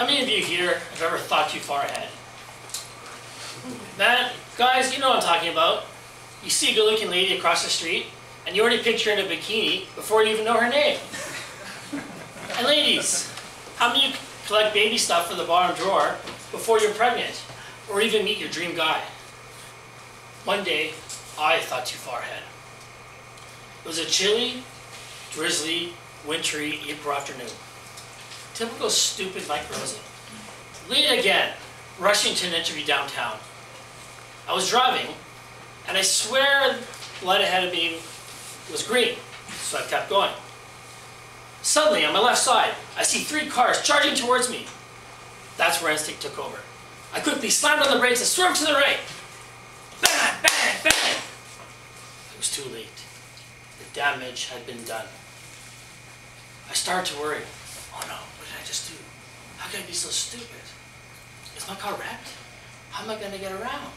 How many of you here have ever thought too far ahead? Man, guys, you know what I'm talking about. You see a good-looking lady across the street, and you already picture her in a bikini before you even know her name. And ladies, how many of you collect baby stuff from the bottom drawer before you're pregnant, or even meet your dream guy? One day, I thought too far ahead. It was a chilly, drizzly, wintry April afternoon. Typical stupid Mike Rosie. Late again, rushing to an interview downtown. I was driving, and I swear the light ahead of me was green, so I kept going. Suddenly, on my left side, I see 3 cars charging towards me. That's where instinct took over. I quickly slammed on the brakes and swerved to the right. Bang, bang, bang! It was too late. The damage had been done. I started to worry. Oh no, what did I just do? How could I be so stupid? Is my car wrecked? How am I going to get around?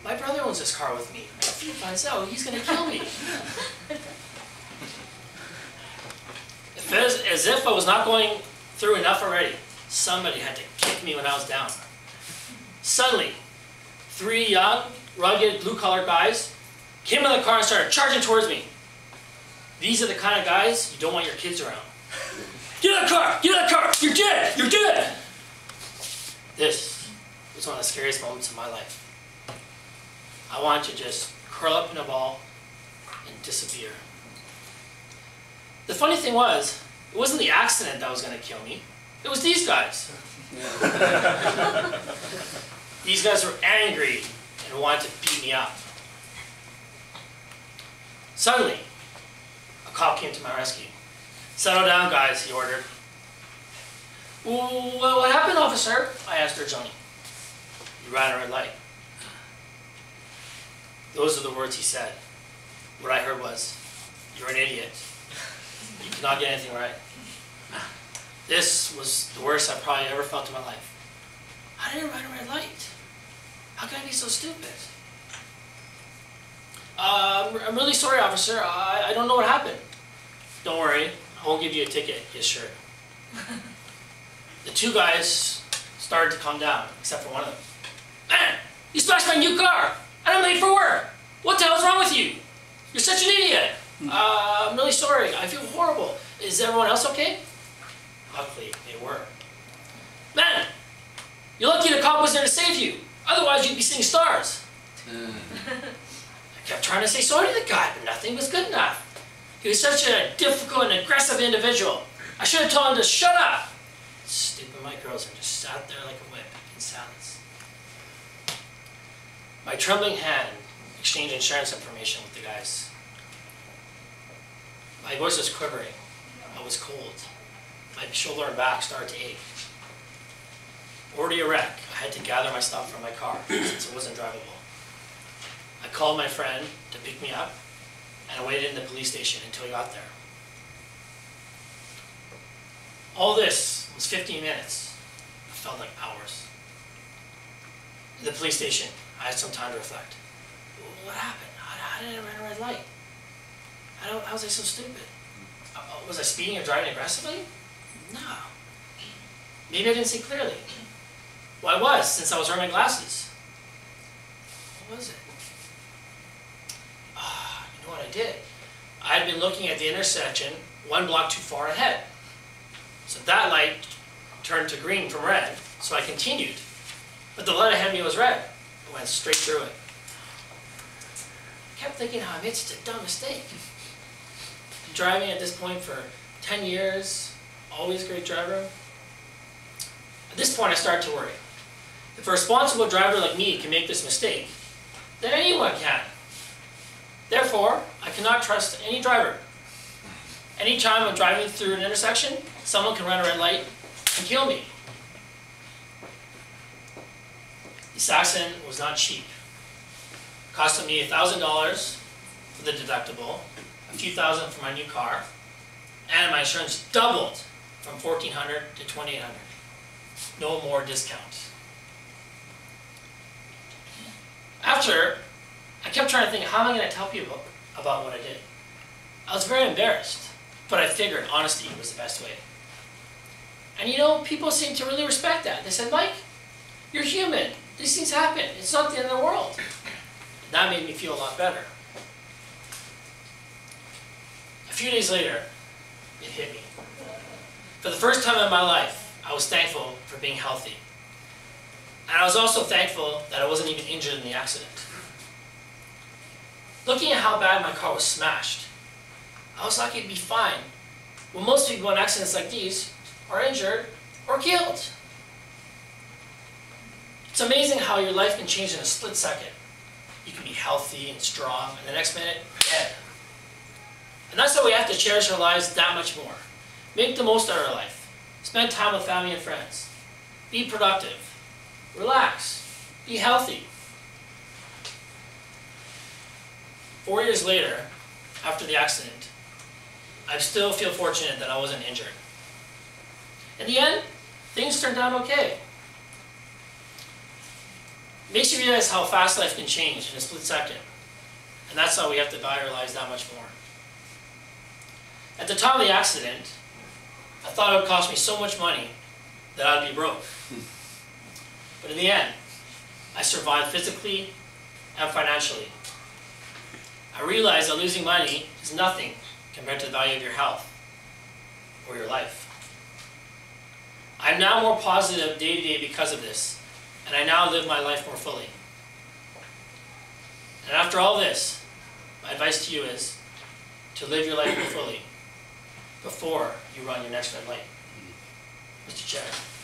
My brother owns this car with me. If he finds out, he's going to kill me. As if I was not going through enough already, somebody had to kick me when I was down. Suddenly, 3 young, rugged, blue-collar guys came in the car and started charging towards me. These are the kind of guys you don't want your kids around. Get out of the car! Get out of the car! You're dead! You're dead! This was one of the scariest moments of my life. I wanted to just curl up in a ball and disappear. The funny thing was, it wasn't the accident that was going to kill me. It was these guys. These guys were angry and wanted to beat me up. Suddenly, a cop came to my rescue. "Settle down, guys," he ordered. "Well, what happened, officer?" I asked urgently. "You ran a red light." Those are the words he said. What I heard was, "You're an idiot. You cannot get anything right." This was the worst I probably ever felt in my life. How did I run a red light? How can I be so stupid? I'm really sorry, officer. I don't know what happened." "Don't worry. I won't give you a ticket." "Yes, sure." The 2 guys started to calm down, except for one of them. "Man, you smashed my new car, and I'm late for work. What the hell's wrong with you? You're such an idiot." "I'm really sorry. I feel horrible. Is everyone else okay?" Luckily, they were. "Man, you're lucky the cop was there to save you. Otherwise, you'd be seeing stars." I kept trying to say sorry to the guy, but nothing was good enough. He was such a difficult and aggressive individual. I should have told him to shut up. Stupid Mike Rosen just sat there like a whip in silence. My trembling hand exchanged insurance information with the guys. My voice was quivering. I was cold. My shoulder and back started to ache. Already a wreck, I had to gather my stuff from my car since it wasn't drivable. I called my friend to pick me up, and I waited in the police station until he got there. All this was 15 minutes. It felt like hours. In the police station, I had some time to reflect. What happened? How did I run a red light? How was I so stupid? Was I speeding or driving aggressively? No. Maybe I didn't see clearly. Well, I was, since I was wearing my glasses. What was it? You know what I did? I had been looking at the intersection 1 block too far ahead. So that light turned to green from red, so I continued. But the light ahead of me was red. I went straight through it. I kept thinking how I made such a dumb mistake. Been driving at this point for 10 years, always a great driver. At this point, I started to worry. If a responsible driver like me can make this mistake, then anyone can. Therefore, I cannot trust any driver. Anytime I'm driving through an intersection, someone can run a red light and kill me. This accident was not cheap. It cost me $1,000 for the deductible, a few thousand for my new car, and my insurance doubled from $1,400 to $2,800. No more discount. After, I kept trying to think, how am I going to tell people about what I did? I was very embarrassed, but I figured honesty was the best way. And you know, people seem to really respect that. They said, Mike, you're human. These things happen. It's not the end of the world. And that made me feel a lot better. A few days later, it hit me. For the first time in my life, I was thankful for being healthy. And I was also thankful that I wasn't even injured in the accident. Looking at how bad my car was smashed, I was lucky to be fine. Well, most people in accidents like these are injured or killed. It's amazing how your life can change in a split second. You can be healthy and strong, and the next minute, dead. And that's why we have to cherish our lives that much more. Make the most of our life. Spend time with family and friends. Be productive. Relax. Be healthy. 4 years later, after the accident, I still feel fortunate that I wasn't injured. In the end, things turned out okay. It makes you realize how fast life can change in a split second. And that's how we have to value our lives that much more. At the time of the accident, I thought it would cost me so much money that I'd be broke. But in the end, I survived physically and financially. I realized that losing money is nothing compared to the value of your health or your life. I'm now more positive day to day because of this, and I now live my life more fully. And after all this, my advice to you is to live your life more fully before you run your next red light. Mr. Chair.